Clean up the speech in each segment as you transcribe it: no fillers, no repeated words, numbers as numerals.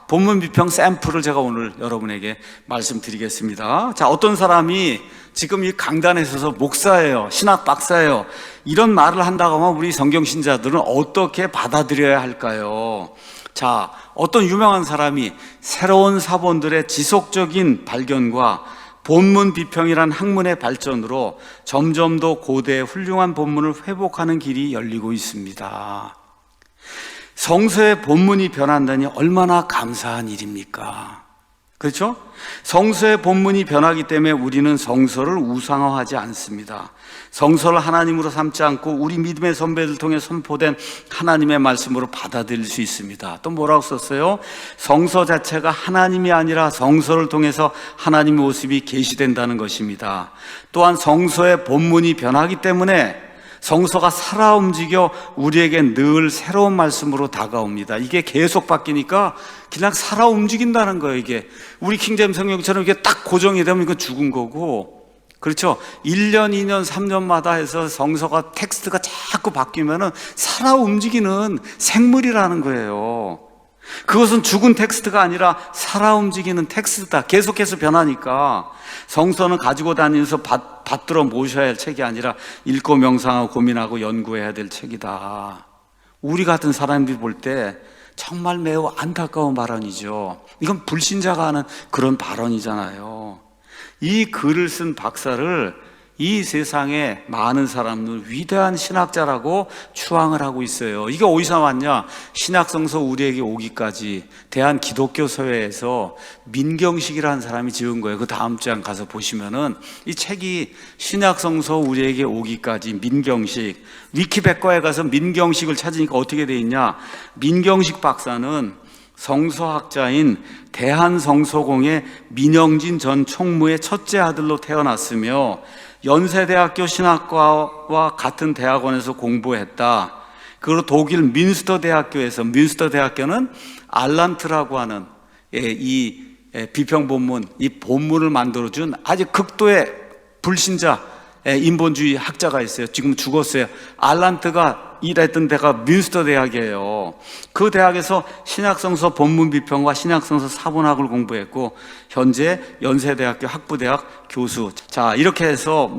본문 비평 샘플을 제가 오늘 여러분에게 말씀드리겠습니다. 어떤 사람이 지금 이 강단에 서서 목사예요, 신학 박사예요, 이런 말을 한다고 하면 우리 성경신자들은 어떻게 받아들여야 할까요? 어떤 유명한 사람이 새로운 사본들의 지속적인 발견과 본문 비평이란 학문의 발전으로 점점 더 고대의 훌륭한 본문을 회복하는 길이 열리고 있습니다. 성서의 본문이 변한다니 얼마나 감사한 일입니까? 그렇죠? 성서의 본문이 변하기 때문에 우리는 성서를 우상화하지 않습니다. 성서를 하나님으로 삼지 않고 우리 믿음의 선배들 통해 선포된 하나님의 말씀으로 받아들일 수 있습니다. 또 뭐라고 썼어요? 성서 자체가 하나님이 아니라 성서를 통해서 하나님의 모습이 계시된다는 것입니다. 또한 성서의 본문이 변하기 때문에 성서가 살아 움직여 우리에게 늘 새로운 말씀으로 다가옵니다. 이게 계속 바뀌니까 그냥 살아 움직인다는 거예요. 이게 우리 킹제임스 성경처럼 이게 딱 고정이 되면 이건 죽은 거고, 그렇죠? 1년, 2년, 3년마다 해서 성서가 텍스트가 자꾸 바뀌면은 살아 움직이는 생물이라는 거예요. 그것은 죽은 텍스트가 아니라 살아 움직이는 텍스트다. 계속해서 변하니까 성서는 가지고 다니면서 받들어 모셔야 할 책이 아니라 읽고 명상하고 고민하고 연구해야 될 책이다. 우리 같은 사람들이 볼 때 정말 매우 안타까운 발언이죠. 이건 불신자가 하는 그런 발언이잖아요. 이 글을 쓴 박사를 이 세상에 많은 사람들은 위대한 신학자라고 추앙을 하고 있어요. 이게 어디서 왔냐? 신약성서 우리에게 오기까지 대한 기독교 서회에서 민경식이라는 사람이 지은 거예요. 그 다음 장 가서 보시면은 이 책이 신약성서 우리에게 오기까지 민경식, 위키백과에 가서 민경식을 찾으니까 어떻게 돼 있냐? 민경식 박사는 성서학자인 대한성서공회 민영진 전 총무의 첫째 아들로 태어났으며 연세대학교 신학과와 같은 대학원에서 공부했다. 그리고 독일 뮌스터 대학교에서, 뮌스터 대학교는 알란트라고 하는 이 비평 본문, 이 본문을 만들어준 아주 극도의 불신자 인본주의 학자가 있어요. 지금 죽었어요. 알란트가 일했던 데가 뮌스터 대학이에요. 그 대학에서 신약성서 본문 비평과 신약성서 사본학을 공부했고 현재 연세대학교 학부대학 교수. 이렇게 해서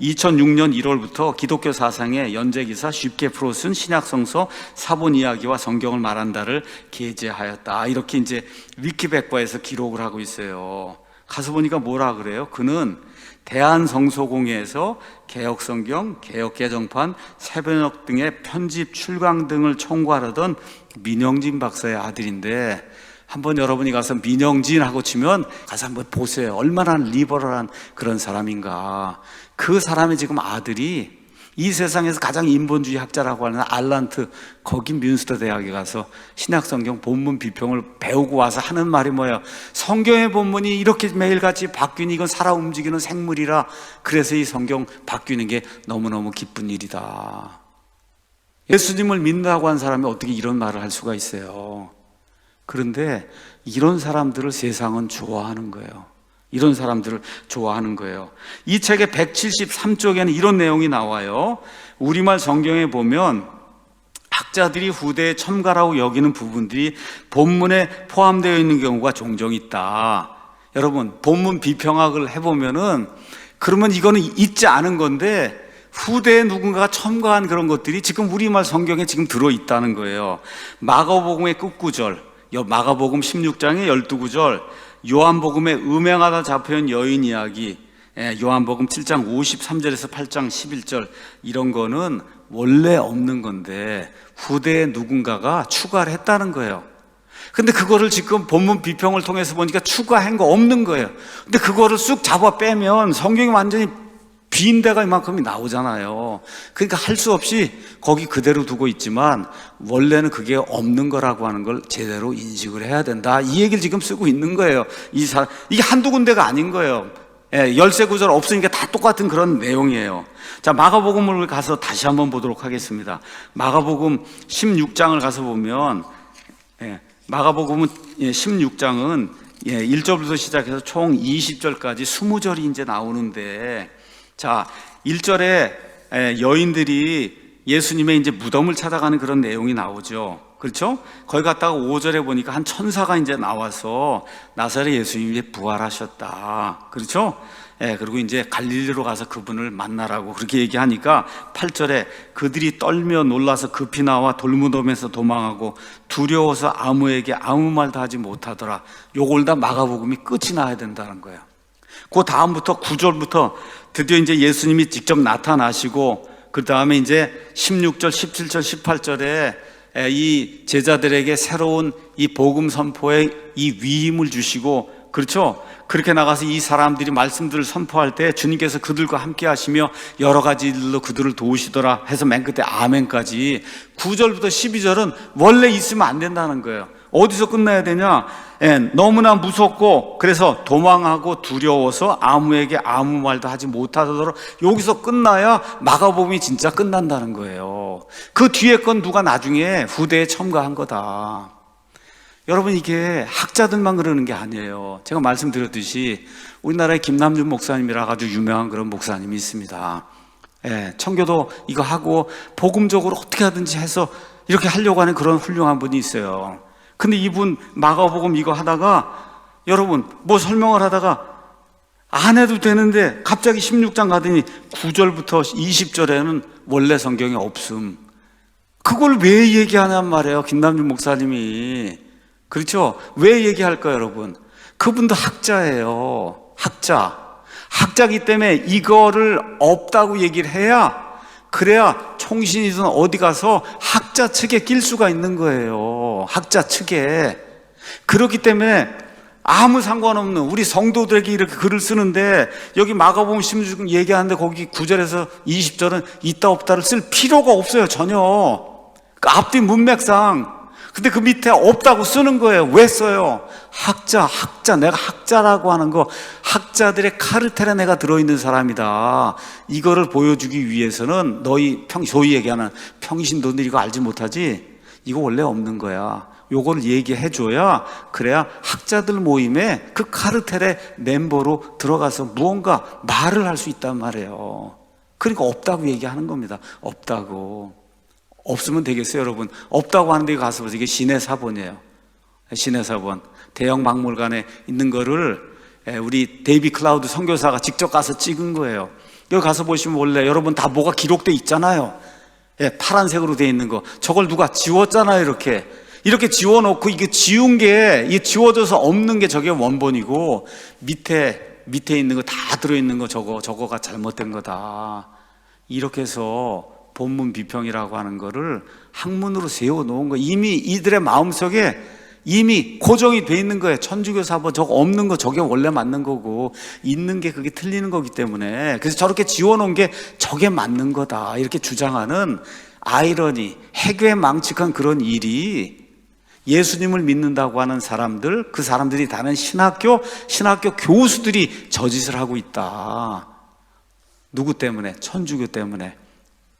2006년 1월부터 기독교 사상의 연재기사 쉽게 풀어 쓴 신약성서 사본 이야기와 성경을 말한다를 게재하였다. 이렇게 이제 위키백과에서 기록을 하고 있어요. 가서 보니까 뭐라 그래요? 그는 대한성서공회에서 개혁성경, 개혁개정판, 새변역 등의 편집, 출강 등을 총괄하던 민영진 박사의 아들인데, 한번 여러분이 가서 민영진 하고 치면 가서 한번 보세요. 얼마나 리버럴한 그런 사람인가. 그 사람의 지금 아들이 이 세상에서 가장 인본주의 학자라고 하는 알란트, 거기 뮌스터 대학에 가서 신약성경 본문 비평을 배우고 와서 하는 말이 뭐예요? 성경의 본문이 이렇게 매일같이 바뀌니 이건 살아 움직이는 생물이라, 그래서 이 성경 바뀌는 게 너무너무 기쁜 일이다. 예수님을 믿는다고 한 사람이 어떻게 이런 말을 할 수가 있어요? 그런데 이런 사람들을 세상은 좋아하는 거예요. 이런 사람들을 좋아하는 거예요. 이 책의 173쪽에는 이런 내용이 나와요. 우리말 성경에 보면 학자들이 후대에 첨가라고 여기는 부분들이 본문에 포함되어 있는 경우가 종종 있다. 여러분, 본문 비평학을 해보면은 그러면 이거는 있지 않은 건데 후대에 누군가가 첨가한 그런 것들이 지금 우리말 성경에 지금 들어있다는 거예요. 마가복음의 끝구절, 마가복음 16장의 12구절, 요한복음에 음행하다 잡혀온 여인 이야기, 요한복음 7장 53절에서 8장 11절, 이런 거는 원래 없는 건데 후대에 누군가가 추가를 했다는 거예요. 근데 그거를 지금 본문 비평을 통해서 보니까 추가한 거 없는 거예요. 근데 그거를 쑥 잡아 빼면 성경이 완전히 빈 데가 이만큼이 나오잖아요. 그러니까 할 수 없이 거기 그대로 두고 있지만 원래는 그게 없는 거라고 하는 걸 제대로 인식을 해야 된다. 이 얘기를 지금 쓰고 있는 거예요. 이게 한두 군데가 아닌 거예요. 열세 구절 없으니까 다 똑같은 그런 내용이에요. 마가복음을 가서 다시 한번 보도록 하겠습니다. 마가복음 16장을 가서 보면, 마가복음은 16장은 1절부터 시작해서 총 20절까지 20절이 이제 나오는데, 1절에 여인들이 예수님의 이제 무덤을 찾아가는 그런 내용이 나오죠. 그렇죠? 거기 갔다가 5절에 보니까 한 천사가 이제 나와서 나사렛 예수님이 부활하셨다. 그렇죠? 예, 그리고 이제 갈릴리로 가서 그분을 만나라고 그렇게 얘기하니까 8절에 그들이 떨며 놀라서 급히 나와 돌무덤에서 도망하고 두려워서 아무에게 아무 말도 하지 못하더라. 요걸 다 마가복음이 끝이 나야 된다는 거예요. 그 다음부터 9절부터 드디어 이제 예수님이 직접 나타나시고 그 다음에 이제 16절, 17절, 18절에 이 제자들에게 새로운 이 복음 선포의 이 위임을 주시고, 그렇죠? 그렇게 나가서 이 사람들이 말씀들을 선포할 때 주님께서 그들과 함께 하시며 여러 가지 일로 그들을 도우시더라 해서 맨 끝에 아멘까지 9절부터 12절은 원래 있으면 안 된다는 거예요. 어디서 끝나야 되냐? 너무나 무섭고 그래서 도망하고 두려워서 아무에게 아무 말도 하지 못하도록 여기서 끝나야 마가복음이 진짜 끝난다는 거예요. 그 뒤에 건 누가 나중에 후대에 첨가한 거다. 여러분, 이게 학자들만 그러는 게 아니에요. 제가 말씀드렸듯이 우리나라에 김남준 목사님이라 아주 유명한 그런 목사님이 있습니다. 청교도 이거 하고 복음적으로 어떻게 하든지 해서 이렇게 하려고 하는 그런 훌륭한 분이 있어요. 근데 이분 마가복음 이거 하다가 여러분 뭐 설명을 하다가 안 해도 되는데 갑자기 16장 가더니 9절부터 20절에는 원래 성경에 없음. 그걸 왜 얘기하냔 말이에요, 김남준 목사님이. 그렇죠? 왜 얘기할까요, 여러분? 그분도 학자예요. 학자이기 때문에 이거를 없다고 얘기를 해야, 그래야 총신이든 어디 가서 학자 측에 낄 수가 있는 거예요. 학자 측에. 그렇기 때문에 아무 상관없는 우리 성도들에게 이렇게 글을 쓰는데, 여기 마가복음 16장 얘기하는데 거기 9절에서 20절은 있다 없다를 쓸 필요가 없어요, 전혀. 그 앞뒤 문맥상. 근데 그 밑에 없다고 쓰는 거예요. 왜 써요? 학자, 내가 학자라고 하는 거, 학자들의 카르텔에 내가 들어있는 사람이다. 이거를 보여주기 위해서는 너희 소위 얘기하는 평신도들 이거 알지 못하지? 이거 원래 없는 거야. 요거를 얘기해줘야, 그래야 학자들 모임에 그 카르텔의 멤버로 들어가서 무언가 말을 할 수 있단 말이에요. 그러니까 없다고 얘기하는 겁니다. 없다고. 없으면 되겠어요, 여러분? 없다고 하는데 가서 보세요. 이게 시내 사본이에요. 시내 사본. 대형 박물관에 있는 거를 우리 데이비 클라우드 선교사가 직접 가서 찍은 거예요. 여기 가서 보시면 원래 여러분 다 뭐가 기록돼 있잖아요. 파란색으로 돼 있는 거. 저걸 누가 지웠잖아요, 이렇게 지워놓고, 이게 지운 게, 이게 지워져서 없는 게 저게 원본이고, 밑에 있는 거 다 들어있는 거 저거가 잘못된 거다. 이렇게 해서 본문 비평이라고 하는 거를 학문으로 세워놓은 거, 이미 이들의 마음속에 이미 고정이 돼 있는 거예요. 천주교 사본 저거 없는 거 저게 원래 맞는 거고, 있는 게 그게 틀리는 거기 때문에, 그래서 저렇게 지워놓은 게 저게 맞는 거다 이렇게 주장하는 아이러니, 해괴망측한 그런 일이 예수님을 믿는다고 하는 사람들, 그 사람들이 다는 신학교 교수들이 저짓을 하고 있다. 누구 때문에? 천주교 때문에.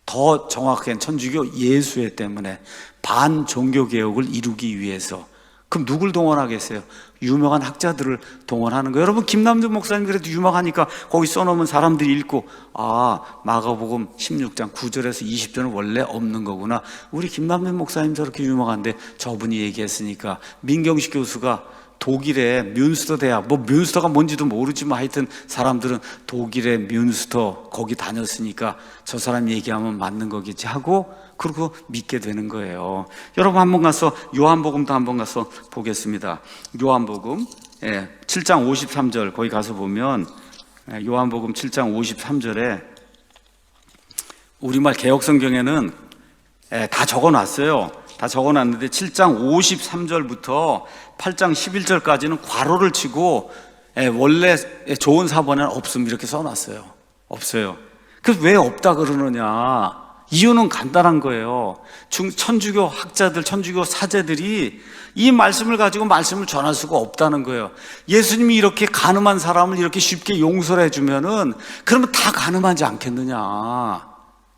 더 정확하게는 천주교 예수회 때문에. 반종교개혁을 이루기 위해서. 그럼 누굴 동원하겠어요? 유명한 학자들을 동원하는 거예요. 여러분, 김남준 목사님 그래도 유명하니까 거기 써놓으면 사람들이 읽고, 아, 마가복음 16장 9절에서 20절은 원래 없는 거구나. 우리 김남준 목사님 저렇게 유명한데 저분이 얘기했으니까. 민경식 교수가 독일의 뮌스터 대학, 뭐 뮌스터가 뭔지도 모르지만 하여튼 사람들은 독일의 뮌스터 거기 다녔으니까 저 사람 얘기하면 맞는 거겠지 하고, 그리고 믿게 되는 거예요. 여러분, 한번 가서 요한복음도 한번 가서 보겠습니다. 요한복음 7장 53절 거기 가서 보면, 요한복음 7장 53절에 우리말 개혁성경에는 다 적어놨어요. 다 적어놨는데 7장 53절부터 8장 11절까지는 괄호를 치고 원래 좋은 사본에는 없음 이렇게 써놨어요. 없어요. 그래서 왜 없다 그러느냐? 이유는 간단한 거예요. 천주교 학자들, 천주교 사제들이 이 말씀을 가지고 말씀을 전할 수가 없다는 거예요. 예수님이 이렇게 간음한 사람을 이렇게 쉽게 용서를 해주면은 그러면 다 간음하지 않겠느냐?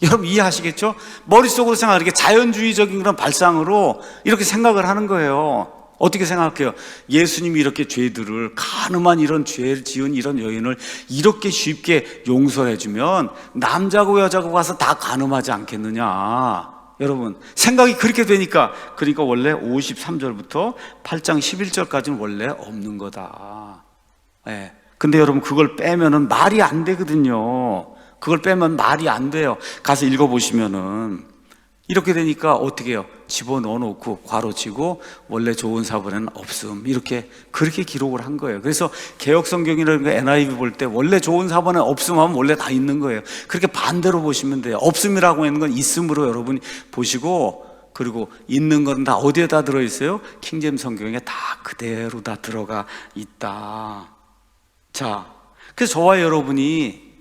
여러분 이해하시겠죠? 머릿속으로 생각하는 게 자연주의적인 그런 발상으로 이렇게 생각을 하는 거예요. 어떻게 생각해요? 예수님이 이렇게 죄들을, 간음한 이런 죄를 지은 이런 여인을 이렇게 쉽게 용서해 주면 남자고 여자고 가서 다 간음하지 않겠느냐? 여러분, 생각이 그렇게 되니까, 그러니까 원래 53절부터 8장 11절까지는 원래 없는 거다. 예. 근데 여러분, 그걸 빼면은 말이 안 되거든요. 그걸 빼면 말이 안 돼요. 가서 읽어보시면은. 이렇게 되니까 어떻게 해요? 집어넣어 놓고 괄호치고 원래 좋은 사본에는 없음, 이렇게 그렇게 기록을 한 거예요. 그래서 개혁성경이라는 거 NIV 볼 때 원래 좋은 사본에 없음 하면 원래 다 있는 거예요. 그렇게 반대로 보시면 돼요. 없음이라고 하는 건 있음으로 여러분이 보시고, 그리고 있는 건 다 어디에다 들어있어요? 킹제임 성경에 다 그대로 다 들어가 있다. 자, 그래서 저와 여러분이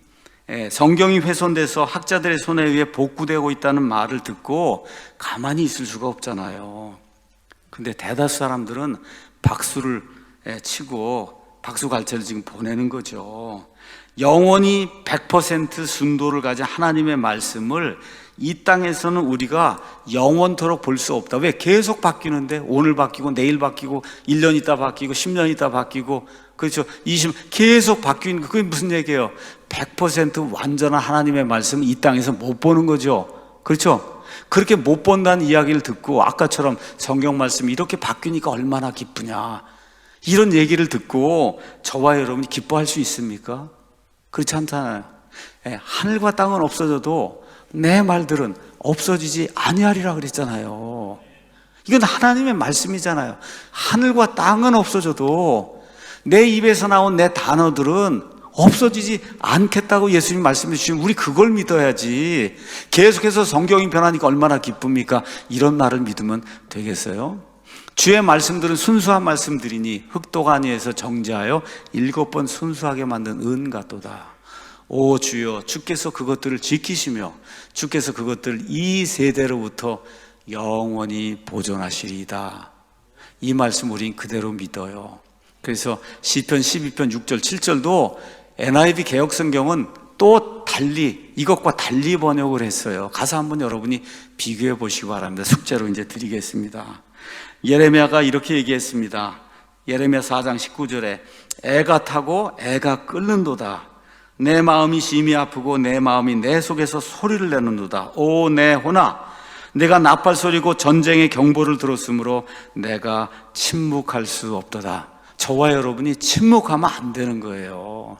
성경이 훼손돼서 학자들의 손에 의해 복구되고 있다는 말을 듣고 가만히 있을 수가 없잖아요. 근데 대다수 사람들은 박수를 치고 박수 갈채를 지금 보내는 거죠. 영원히 100% 순도를 가진 하나님의 말씀을 이 땅에서는 우리가 영원토록 볼 수 없다. 왜? 계속 바뀌는데, 오늘 바뀌고 내일 바뀌고 1년 있다 바뀌고 10년 있다 바뀌고, 그렇죠, 계속 바뀌는 거. 그게 무슨 얘기예요? 100% 완전한 하나님의 말씀을 이 땅에서 못 보는 거죠. 그렇죠? 그렇게 못 본다는 이야기를 듣고 아까처럼 성경 말씀이 이렇게 바뀌니까 얼마나 기쁘냐, 이런 얘기를 듣고 저와 여러분이 기뻐할 수 있습니까? 그렇지 않잖아요. 하늘과 땅은 없어져도 내 말들은 없어지지 아니하리라 그랬잖아요. 이건 하나님의 말씀이잖아요. 하늘과 땅은 없어져도 내 입에서 나온 내 단어들은 없어지지 않겠다고 예수님 말씀해 주시면 우리 그걸 믿어야지. 계속해서 성경이 변하니까 얼마나 기쁩니까? 이런 말을 믿으면 되겠어요? 주의 말씀들은 순수한 말씀들이니 흑도가 아니해서 정죄하여 7번 순수하게 만든 은 같도다. 오 주여, 주께서 그것들을 지키시며 주께서 그것들을 이 세대로부터 영원히 보존하시리이다. 이 말씀 우린 그대로 믿어요. 그래서 시편 12편 6절 7절도 NIV 개혁성경은 또 달리, 이것과 달리 번역을 했어요. 가사 한번 여러분이 비교해 보시기 바랍니다. 숙제로 이제 드리겠습니다. 예레미야가 이렇게 얘기했습니다. 예레미야 4장 19절에 애가 타고 애가 끓는도다. 내 마음이 심히 아프고 내 마음이 내 속에서 소리를 내는도다. 오 내 혼아, 내가 나팔 소리고 전쟁의 경보를 들었으므로 내가 침묵할 수 없도다. 저와 여러분이 침묵하면 안 되는 거예요.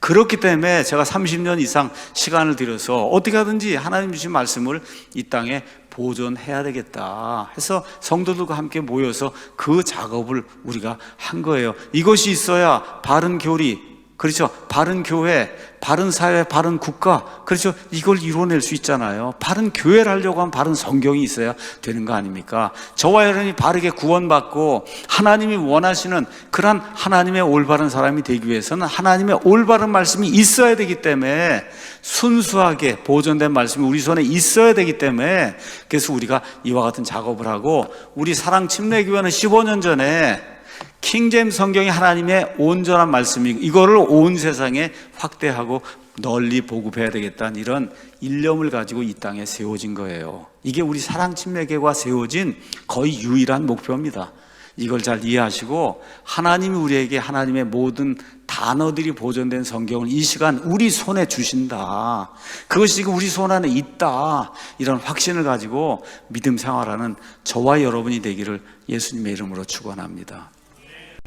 그렇기 때문에 제가 30년 이상 시간을 들여서 어떻게 하든지 하나님 주신 말씀을 이 땅에 보존해야 되겠다 해서 성도들과 함께 모여서 그 작업을 우리가 한 거예요. 이것이 있어야 바른 교리, 그렇죠, 바른 교회, 바른 사회, 바른 국가, 그렇죠, 이걸 이루어낼 수 있잖아요. 바른 교회를 하려고 하면 바른 성경이 있어야 되는 거 아닙니까? 저와 여러분이 바르게 구원받고 하나님이 원하시는 그런 하나님의 올바른 사람이 되기 위해서는 하나님의 올바른 말씀이 있어야 되기 때문에, 순수하게 보존된 말씀이 우리 손에 있어야 되기 때문에, 그래서 우리가 이와 같은 작업을 하고, 우리 사랑침례교회는 15년 전에 킹제임 성경이 하나님의 온전한 말씀이고 이거를 온 세상에 확대하고 널리 보급해야 되겠다는 이런 일념을 가지고 이 땅에 세워진 거예요. 이게 우리 사랑침례교회가 세워진 거의 유일한 목표입니다. 이걸 잘 이해하시고 하나님이 우리에게 하나님의 모든 단어들이 보존된 성경을 이 시간 우리 손에 주신다, 그것이 지금 우리 손 안에 있다, 이런 확신을 가지고 믿음 생활하는 저와 여러분이 되기를 예수님의 이름으로 축원합니다.